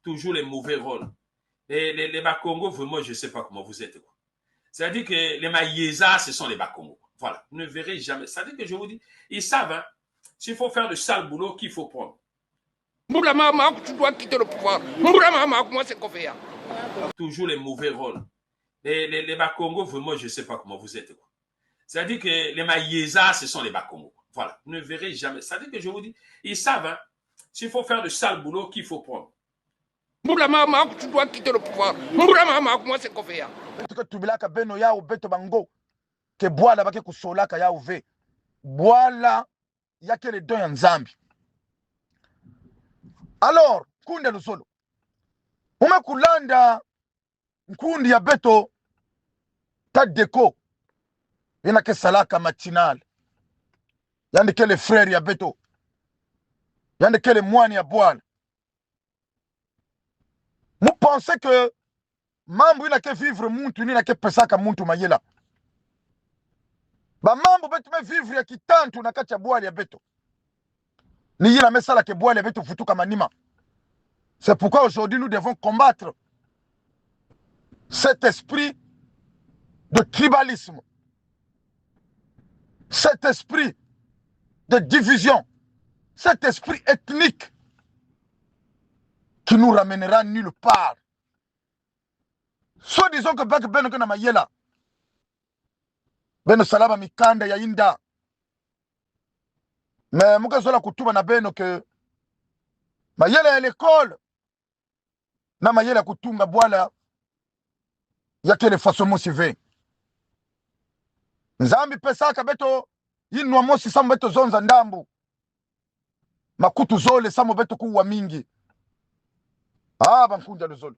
toujours les mauvais rôles. Et les Bakongo, vraiment, je ne sais pas comment vous êtes. C'est-à-dire que les Maïesa, ce sont les Bakongo. Voilà, vous ne verrez jamais. C'est-à-dire que je vous dis, ils savent, hein, s'il faut faire le sale boulot, qu'il faut prendre. Moulamama, tu dois quitter le pouvoir. Moulamama, comment c'est qu'on fait? Toujours les mauvais rôles. Et les Bakongo, vraiment, je ne sais pas comment vous êtes. C'est-à-dire que les Maïesa, ce sont les Bakongo. Voilà, vous ne verrez jamais. C'est-à-dire que je vous dis, ils savent, hein, s'il faut faire le sale boulot, qu'il faut prendre. Moulamama, tu dois quitter le pouvoir. Moulamama, comment c'est qu'on fait? Que tubilaka beno ya ubeto bango ke bwala bake kusolaka ya uve bwala yake le don ya nzambi. Alors kunde lusolo ume kulanda nkundi ya beto ta deko ina ke salaka matinal yande ke le frère ya beto yande ke le moine ya bwala. Mu pensez que mambo ina ke vivre muntu ina ke pesaka muntu mayela ba mambo betu me vivre ya kitantu na kati ya bwala ya beto ni yila mesala ke bwala ya beto futuka manima. C'est pourquoi aujourd'hui nous devons combattre cet esprit de tribalisme, cet esprit de division, cet esprit ethnique qui nous ramènera nulle part. Soit disons que bak beno na mayela beno salaba mikanda ya inda mais muka zola kutuma na beno que mayela ya l'école na mayela kutunga bwala ya kele façon mosive nzambi pesaka beto yinwa mosi samu beto zonza ndambu makutu zole samu beto kuwa mingi bankunja luzolo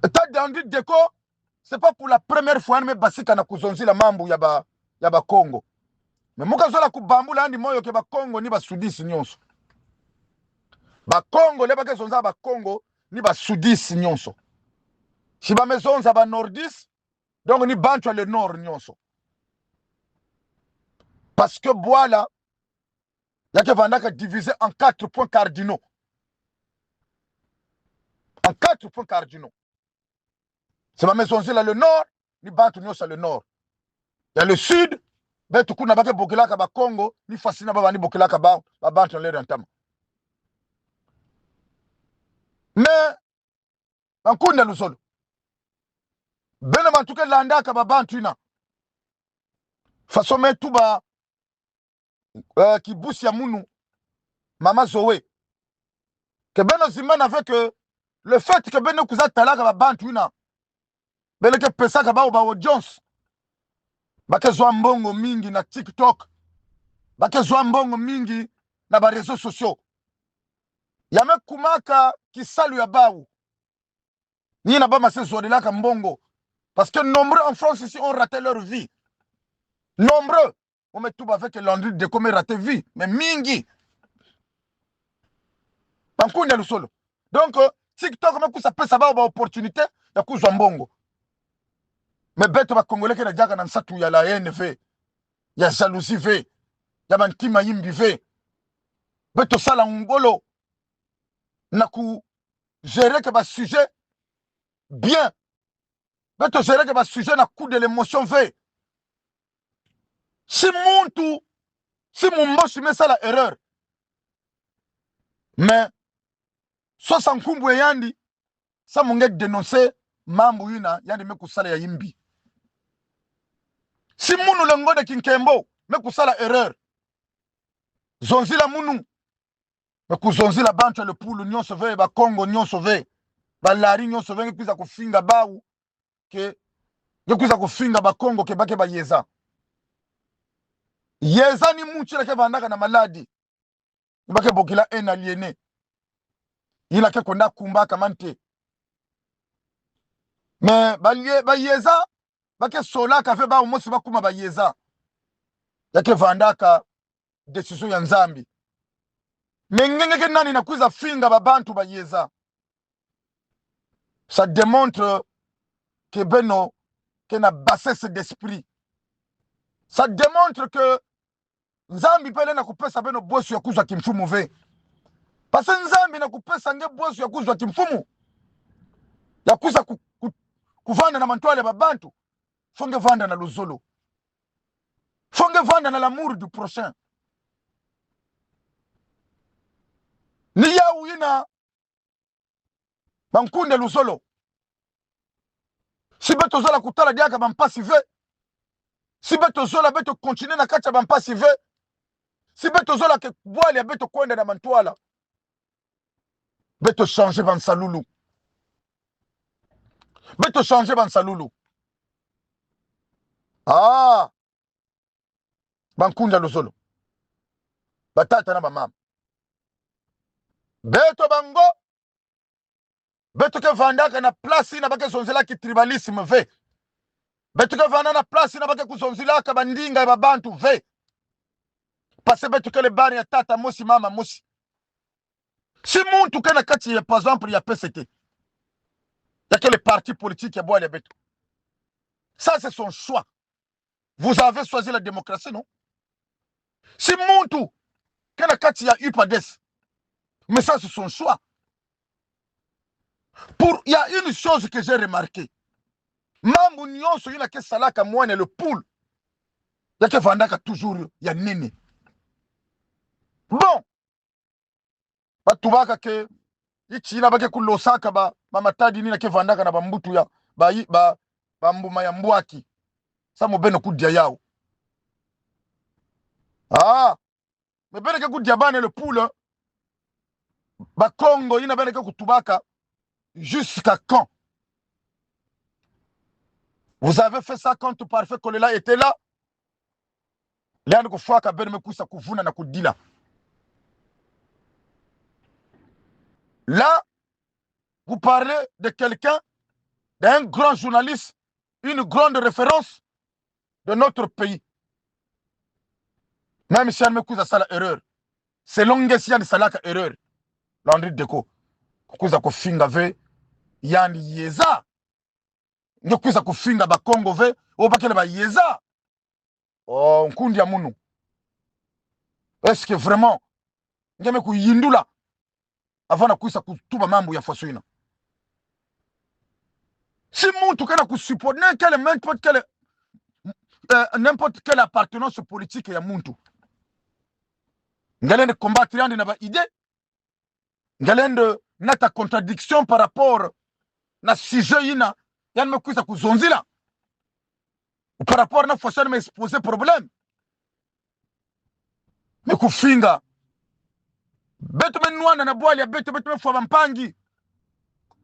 etat d'Henri Deco. C'est pas pour la première fois mais basika na kuzonzila mambu ya ba Congo mais muka zola kubambula andi moyo ke ba Congo ni ba sudisi nyonso ba Congo le ba ke zonza ba Congo ni ba sudisi nyonso si ba mezonza ba nordis donc ni bantu le nord nyonso parce que Boala yake vandaka divisé en 4 points cardinaux. En 4 points cardinaux. C'est ma maison là le nord, ni bantu nyonso le nord. Il y a le sud, betu kuna bake bokelaka ba Congo, ni fasina ba bani bokelaka ba bantu le rentama. Mais bankunda lusolo. Bene bantuke landaka ba bantu ina. Façon me tuba kibusi ya munu Mama Zoé. Que beno zimana avec le fait que beno kuza talaka ba bantu ina. Bele ke pesaka ba Jones. Bake zwa mbongo mingi na TikTok. Bake zwa mbongo mingi na ba réseaux sociaux. Yame kumaka kisalu ya baou. Ni na ba mase zodelaka mbongo. Parce que nombreux en France ici ont raté leur vie. Nombreux. On met tout avec l'Henri Deco mais raté vie. Mais mingi. Bankunya lusolo. Donc TikTok me kusa pesa ba opportunité ya kuzwa mbongo. Mais beto ba Congolais ke na jaka na nsatu ya la NV. Ya jalousie ve. Ya bantima yimbi ve. Beto sala ngolo. Na ku gérer que ba sujet bien. Beto gérer que ba sujet na coup de l'émotion ve. Si mumboshi me sala erreur. Mais so sankumbu yandi sa munge dénoncer mambu yina yandi me kusala ya yimbi. Si munu lengo de kinkembo me kusala erreur. Zonzila munu me kuzonzila bantu le poule nyonso ve ba Congo nyonso ve ba lari nyonso ve kuza kufinga bawu ke kuza kufinga ba Congo ke bake ba yeza. Yeza ni muchira ke bandaka na maladi. Bake bokila en aliéné. Il a ke konda kumba kamante. Mais ba yeza bake sola ka fe ba umosi bakuma ba yeza. Yake vandaka décision ya nzambi. Mengenge ke nani nakuza finga ba bantu ba yeza. Ça démontre que beno que na bassesse d'esprit. Ça démontre que nzambi pele na kupesa beno bosi ya kuza kimfumu ve. Parce que nzambi na kupesa nge boso ya kuzwa timfumu. Ya kuza kuvanda na mantwale babantu. Fonge vanda na luzolo. Fonge vanda na l'amour du prochain. Ni yawu ina bankunde luzolo. Si beto zola kutala diaka bampasi ve. Si beto zola beto continue na kacha bampasi ve. Si beto zola ke bwali ya beto kwenda na mantwala. Beto changer bansalulu. Beto changer bansalulu. Ah. Bankunda luzolo. Batata na bamama. Beto bango. Beto ke vandaka na place na bake zonzela ki tribalisme ve. Beto ke vanda na place na bake kuzonzela ka bandinga ya babantu ve. Parce beto ke le bani ya tata mosi mama mosi. Si muntu ke na kati ya par exemple ya PCT. Ya que le parti politique ya boa ya beto. Ça c'est son choix. Vous avez choisi la démocratie, non? Si muntu ke na kati ya UPADES. Mais ça c'est son choix. Il y a une chose que j'ai remarqué. Mambu nyonso yuna ke salaka mwane le poule. Yake vandaka toujours ya nini. Bon. Batubaka ke ichina bake kulosaka ba matadi nina ke vandaka na bambutu ya bambuma ya mbwaki. Sa mobeno kudia yao. Ah. Mebene ke kudia bane le poule. Ba Congo yina bene ke kutubaka. Jusqu'à quand? Vous avez fait ça quand tout parfait Kolela était là? Léane kufaka bene mekuisa kuvuna na kudila. Là, vous parlez de quelqu'un, d'un grand journaliste, une grande référence de notre pays. Même si elle me cause ça l'erreur. C'est longue si elle salaka erreur. Landry Deco. Kuza kofinga ve yani yeza. Nyo kuza kofinga ba Congo ve o bakele ba yeza. Oh, nkundi ya munu. Est-ce que vraiment ngeme ku yindula avant na kuisa kutuba mambo ya fasoina? Si muntu kana kusupport n'importe quelle appartenance politique ya muntu. Ngalende combattre yandi na ba idée. Ngalende nata contradiction par rapport na sujet yina yan me kuisa kuzonzila. Par rapport na façon me exposer problème. Me kufinga. Beto me nwana na bwali ya beto me fwa mpangi.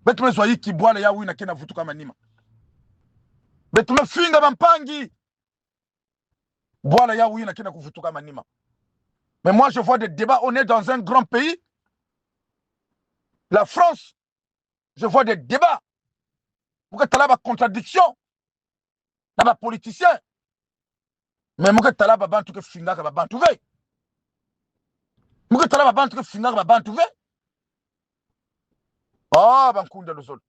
Beto me zoyiki bwala ya wina kena vutu kama nima. Beto me finga mpangi. Bwala ya wina kena kuvutu kama nima. Mais moi je vois des débats, on est dans un grand pays. La France, je vois des débats. Pourquoi tu as la contradiction? Tu as politicien. Mais pourquoi tu as la bantu que finga ka bantu ve? Pourquoi tu as la bantu que finga ka bantu ve? Ah, bankunda lozol.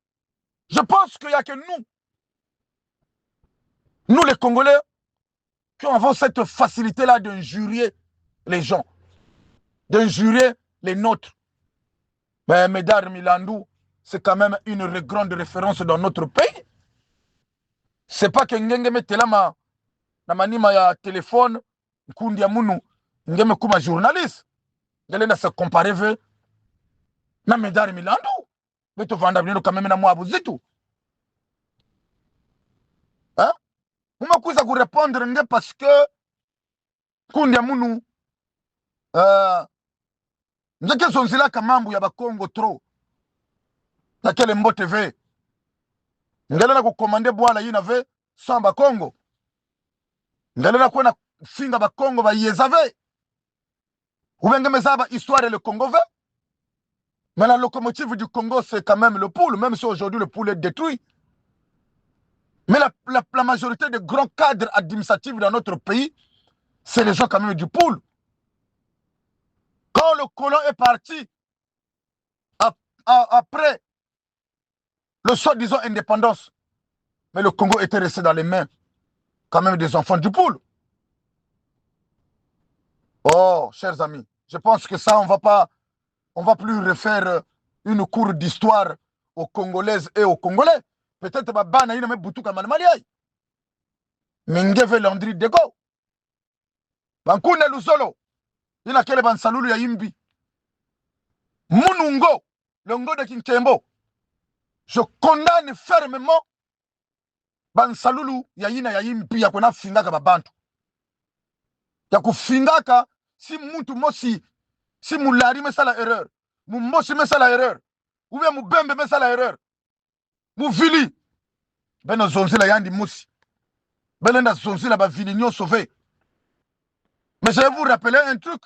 Je pense qu'il n'y a que nous les Congolais, qui avons cette facilité-là d'injurier les gens, d'injurier les nôtres. Mais Médard Milandou, c'est quand même une grande référence dans notre pays. C'est pas que ngenge metelama na manima ya téléphone, nkundi ya munu, ngeme kuma journaliste. Ngele na se comparer ve na Médard Milandou. Beto vanda bino quand même na mwabu zitu. Hein? Vous kuza ku répondre nge parce que nkundi ya munu Nzeke zonzila kamambu ya bakongo trop. Na kele mbote ve. Ngele na kukomande bwala yina ve samba Congo. Ngele na kwena finga bakongo ba yeza ve. Ubenge mezaba histoire le Congo ve. Mais la locomotive du Congo c'est quand même le poule, même si aujourd'hui le poule est détruit. Mais la majorité des grands cadres administratifs dans notre pays, c'est les gens quand même du poule. Quand le colon est parti, après le soi-disant indépendance, mais le Congo était resté dans les mains quand même des enfants du poule. Oh, chers amis, je pense que ça, on ne va pas on ne va plus refaire une cour d'histoire aux Congolaises et aux Congolais. Peut-être babana ina me butuka malmaliai. Mingeve Landry Dego. Bankune Luzolo. Ina kele bansalulu ya Yimbi. Munungo. Le ngo de Kinkembo. Je condamne fermement bansalulu ya ina ya Yimbi ya kwena fingaka babantu. Ya kufingaka si muntu mosi si mulari me sala erreur. Mumbosi me sala erreur. Ou bien Mubembe me sala erreur. Muvili. Beno zonzila yandi musi. Belenda zonzila ba vilignon sauvé. Mais je vais vous rappeler un truc.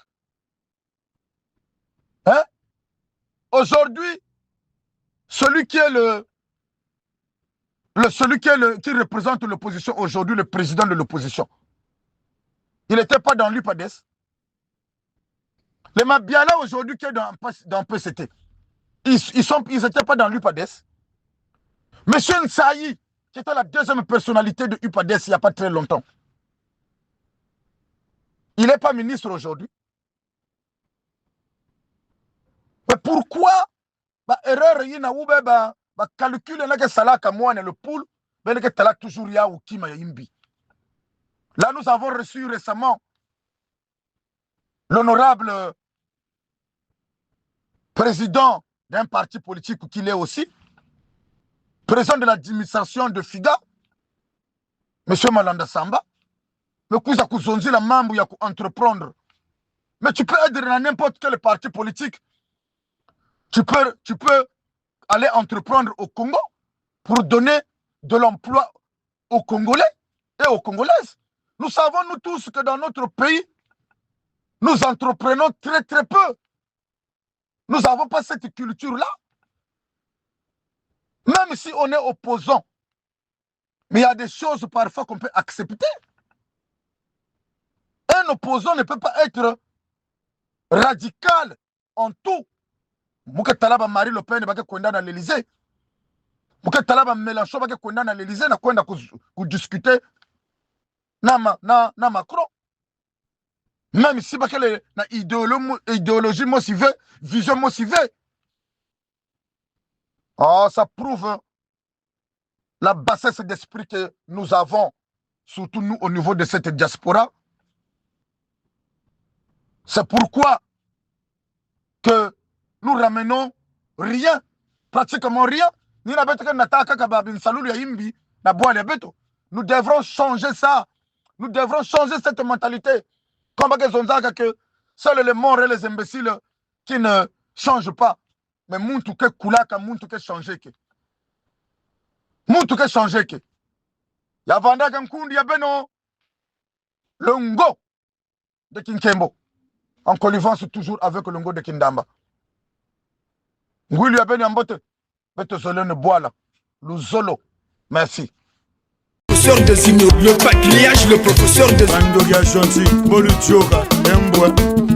Hein? Aujourd'hui, celui qui représente l'opposition aujourd'hui, le président de l'opposition, il n'était pas dans l'UPADES. Les Mabiala aujourd'hui qui est dans PCT, ils n'étaient pas dans l'UPADES. Monsieur Nsayi, qui était la deuxième personnalité de UPADES il n'y a pas très longtemps, il n'est pas ministre aujourd'hui. Mais pourquoi erreur yina oube calcul na ke salaka moine le poule ben que tala toujours ya ou kima yimbi. Là nous avons reçu récemment l'honorable président d'un parti politique qu'il est aussi, président de l'administration de FIGA, M. Malanda Samba, mais kuza kuzonzi la mambo ya entreprendre. Mais tu peux être dans n'importe quel parti politique. Tu peux aller entreprendre au Congo pour donner de l'emploi aux Congolais et aux Congolaises. Nous savons, nous tous, que dans notre pays, nous entreprenons très très peu. Nous n'avons pas cette culture-là. Même si on est opposant, mais il y a des choses parfois qu'on peut accepter. Un opposant ne peut pas être radical en tout. Mouke Talaba Marie Le Pen bake kwenda na l'Élysée. Mouke Talaba Mélenchon bake kwenda na l'Élysée na kwenda discuter na Macron. Même si bake na idéologie motivée, vision motivée. Oh, ça prouve la bassesse d'esprit que nous avons, surtout nous au niveau de cette diaspora. C'est pourquoi que nous ramenons rien, pratiquement rien. Nous devrons changer ça. Nous devrons changer cette mentalité. Comme que seuls les morts et les imbéciles qui ne changent pas. Mais muntu ke kulaka, muntu ke changer ke. Muntu ke changer ke. Ya vanda kankundi ya beno le ngo de Kinkembo. En connivence toujours avec le ngo de Kindamba. Ngouili abeni ambote, bete zolene boala, luzolo, merci. Professeur de le patriage, le professeur de Andoria Chanti, Bolu Tioka, Mboa.